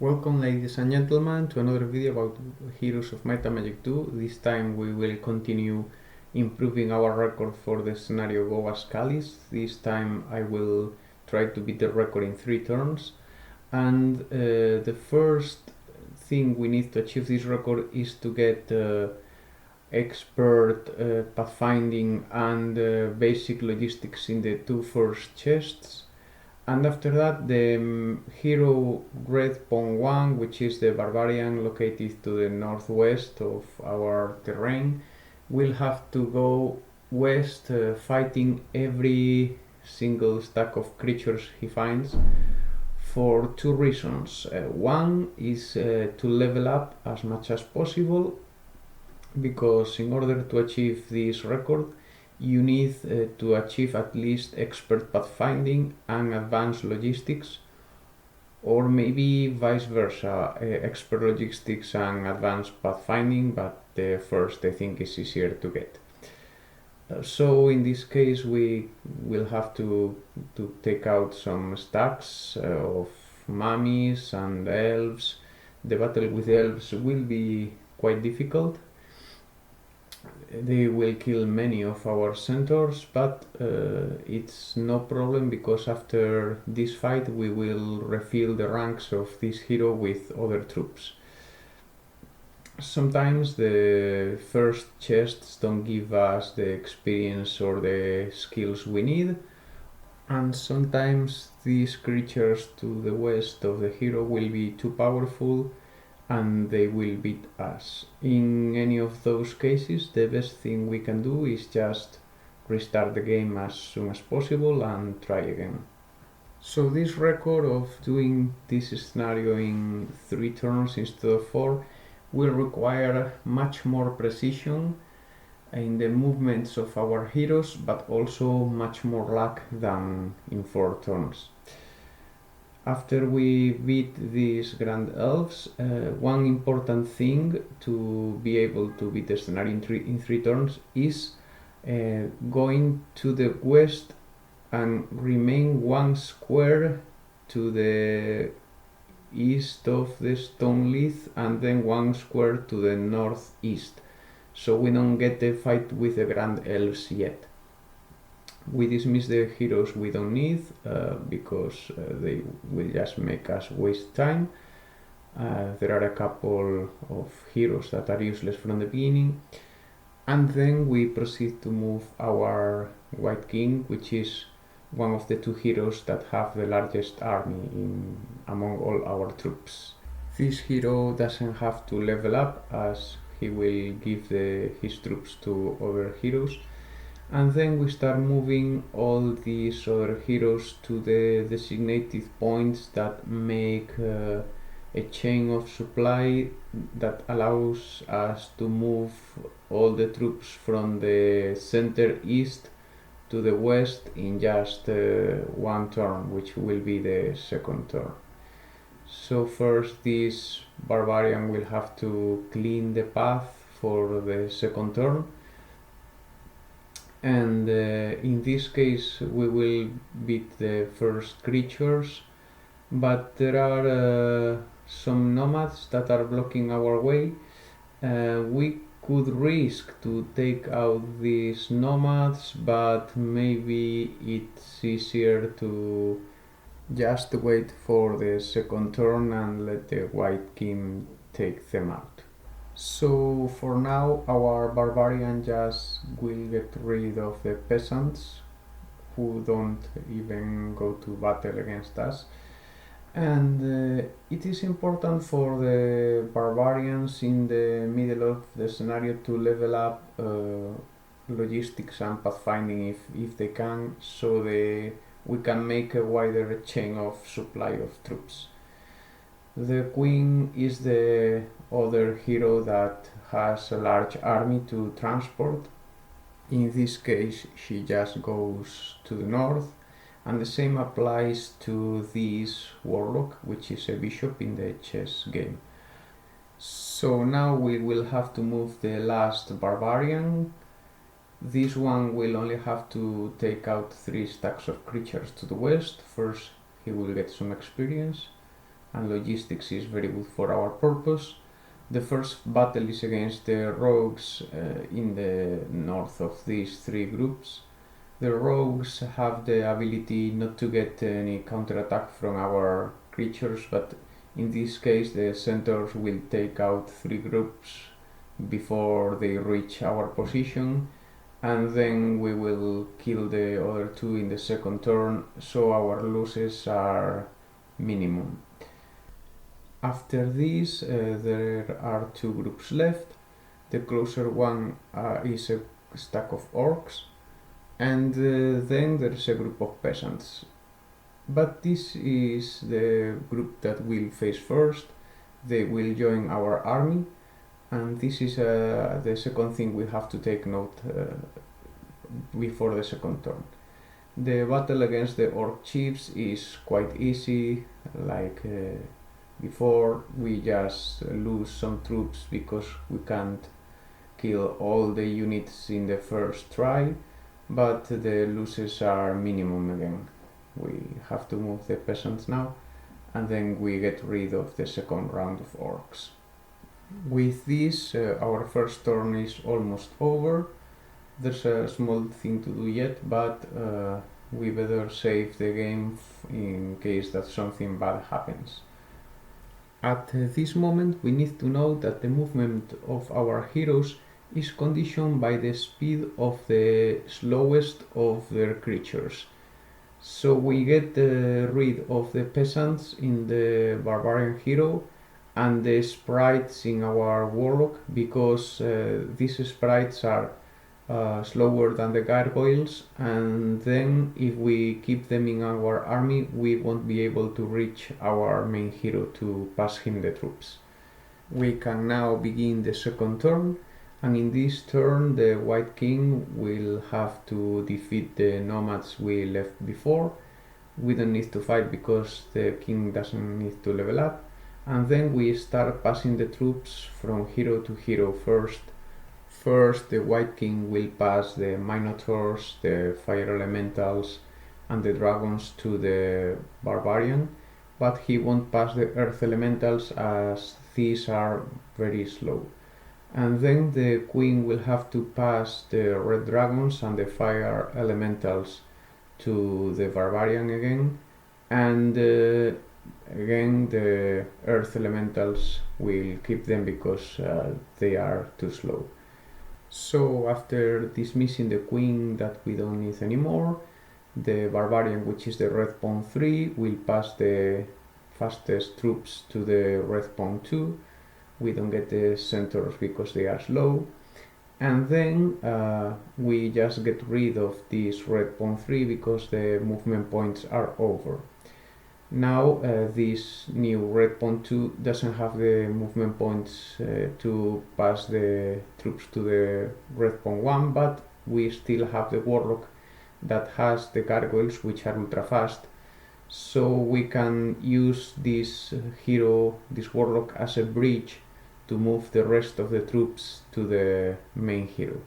Welcome ladies and gentlemen to another video about Heroes of Might and Magic 2. This time we will continue improving our record for the scenario Go as Kalis. This time I will try to beat the record in 3 turns. And the first thing we need to achieve this record is to get expert pathfinding and basic logistics in the 2 first chests. And after that, the hero Red Pawn 1, which is the barbarian located to the northwest of our terrain, will have to go west fighting every single stack of creatures he finds for 2 reasons. One is to level up as much as possible, because in order to achieve this record you need to achieve at least expert pathfinding and advanced logistics, or maybe vice versa, expert logistics and advanced pathfinding, but the first I think is easier to get. So in this case we will have to take out some stacks of mummies and elves. The battle with elves will be quite difficult. They will kill many of our centaurs, but it's no problem, because after this fight we will refill the ranks of this hero with other troops. Sometimes the first chests don't give us the experience or the skills we need, and sometimes these creatures to the west of the hero will be too powerful and they will beat us. In any of those cases, the best thing we can do is just restart the game as soon as possible and try again. So this record of doing this scenario in 3 turns instead of 4 will require much more precision in the movements of our heroes, but also much more luck than in 4 turns. After we beat these Grand Elves, one important thing to be able to beat the scenario in 3 turns is going to the west and remain 1 square to the east of the stone lith, and then 1 square to the northeast, so we don't get the fight with the Grand Elves yet. We dismiss the heroes we don't need because they will just make us waste time. There are a couple of heroes that are useless from the beginning, and then we proceed to move our White King, which is one of the 2 heroes that have the largest army among all our troops. This hero doesn't have to level up, as he will give his troops to other heroes. And then we start moving all these other heroes to the designated points that make a chain of supply that allows us to move all the troops from the center east to the west in just 1 turn, which will be the 2nd turn. So first this barbarian will have to clean the path for the 2nd turn. And in this case we will beat the first creatures, but there are some nomads that are blocking our way. We could risk to take out these nomads, but maybe it's easier to just wait for the 2nd turn and let the White King take them out. So for now our barbarian just will get rid of the peasants who don't even go to battle against us, and it is important for the barbarians in the middle of the scenario to level up logistics and pathfinding if they can, so we can make a wider chain of supply of troops. The Queen is the other hero that has a large army to transport. In this case she just goes to the north, and the same applies to this warlock, which is a bishop in the chess game. So now we will have to move the last barbarian. This one will only have to take out 3 stacks of creatures to the west. First he will get some experience. and logistics is very good for our purpose. The first battle is against the rogues in the north of these three groups. The rogues have the ability not to get any counterattack from our creatures, but in this case the centaurs will take out three groups before they reach our position, and then we will kill the other two in the second turn, so our losses are minimum. After this, there are two groups left. The closer one is a stack of orcs, and then there is a group of peasants. But this is the group that will face first. They will join our army, and this is the second thing we have to take note before the second turn. The battle against the orc chiefs is quite easy, like before. We just lose some troops because we can't kill all the units in the first try, but the losses are minimum again. We have to move the peasants now, and then we get rid of the second round of orcs. With this, our first turn is almost over. There's a small thing to do yet, but we better save the game in case that something bad happens. At this moment, we need to know that the movement of our heroes is conditioned by the speed of the slowest of their creatures. So we get rid of the peasants in the barbarian hero and the sprites in our warlock, because these sprites are slower than the gargoyles, and then if we keep them in our army we won't be able to reach our main hero to pass him the troops. We can now begin the second turn, and in this turn the White King will have to defeat the nomads we left before. We don't need to fight because the king doesn't need to level up, and then we start passing the troops from hero to hero first. First, the White King will pass the Minotaurs, the Fire Elementals, and the Dragons to the Barbarian, but he won't pass the Earth Elementals as these are very slow. And then the Queen will have to pass the Red Dragons and the Fire Elementals to the Barbarian again, and again the Earth Elementals will keep them because they are too slow. So after dismissing the Queen that we don't need anymore, the Barbarian, which is the red pawn 3, will pass the fastest troops to the red pawn 2. We don't get the centaurs because they are slow. And then we just get rid of this red pawn 3 because the movement points are over. Now this new red pawn 2 doesn't have the movement points to pass the troops to the red pawn 1, but we still have the warlock that has the gargoyles, which are ultra fast, so we can use this hero, this warlock, as a bridge to move the rest of the troops to the main hero.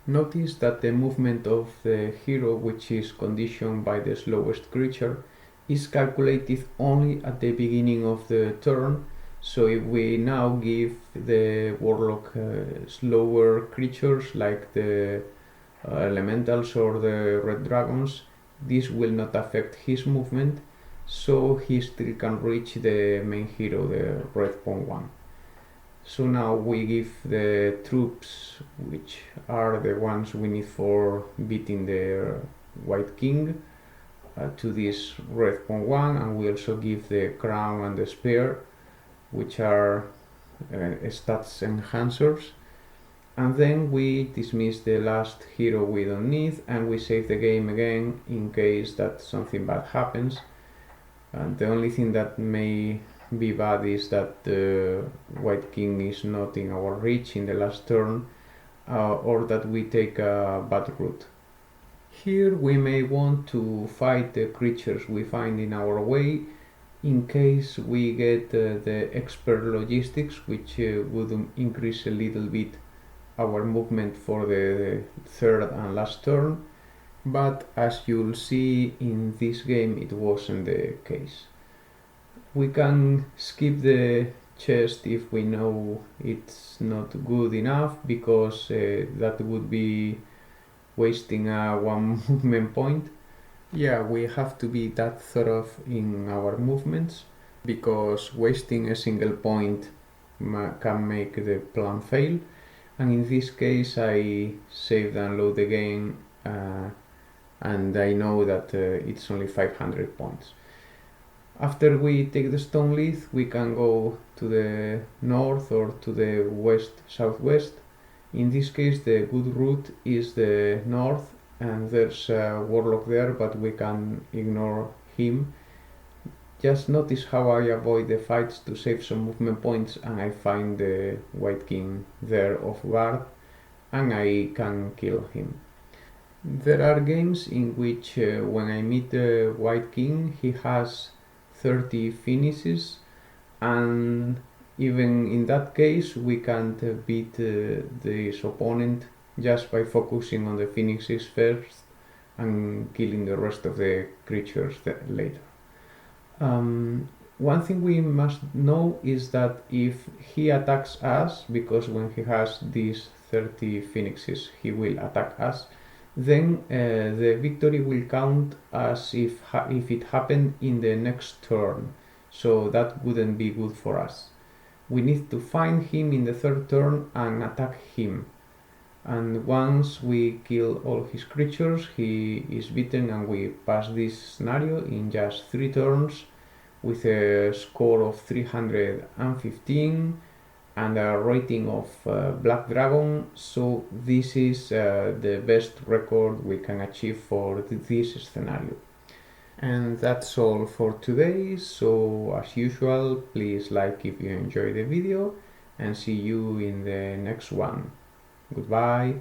Notice that the movement of the hero, which is conditioned by the slowest creature, is calculated only at the beginning of the turn. So if we now give the warlock slower creatures like the elementals or the red dragons, this will not affect his movement, so he still can reach the main hero, the red pawn 1. So now we give the troops, which are the ones we need for beating the White King, to this red pawn 1, and we also give the crown and the spear, which are stats enhancers. And then we dismiss the last hero we don't need, and we save the game again in case that something bad happens. And the only thing that may be bad is that the White King is not in our reach in the last turn, or that we take a bad route. Here we may want to fight the creatures we find in our way in case we get the expert logistics, which would increase a little bit our movement for the third and last turn, but as you'll see in this game it wasn't the case. We can skip the chest if we know it's not good enough, because that would be wasting one movement point. Yeah, we have to be that thorough in our movements, because wasting a single point can make the plan fail. And in this case, I saved and load the game, and I know that it's only 500 points. After we take the stone leaf, we can go to the north or to the west southwest. In this case, the good route is the north, and there's a warlock there, but we can ignore him. Just notice how I avoid the fights to save some movement points, and I find the White King there off guard, and I can kill him. There are games in which when I meet the White King, he has 30 finishes, and even in that case we can't beat this opponent just by focusing on the finishes first and killing the rest of the creatures later. One thing we must know is that if he attacks us, because when he has these 30 phoenixes he will attack us, then the victory will count as if it happened in the next turn, so that wouldn't be good for us. We need to find him in the third turn and attack him, and once we kill all his creatures he is beaten, and we pass this scenario in just 3 turns with a score of 315 and a rating of Black Dragon, so this is the best record we can achieve for this scenario. And that's all for today, so as usual, please like if you enjoyed the video, and see you in the next one. Goodbye.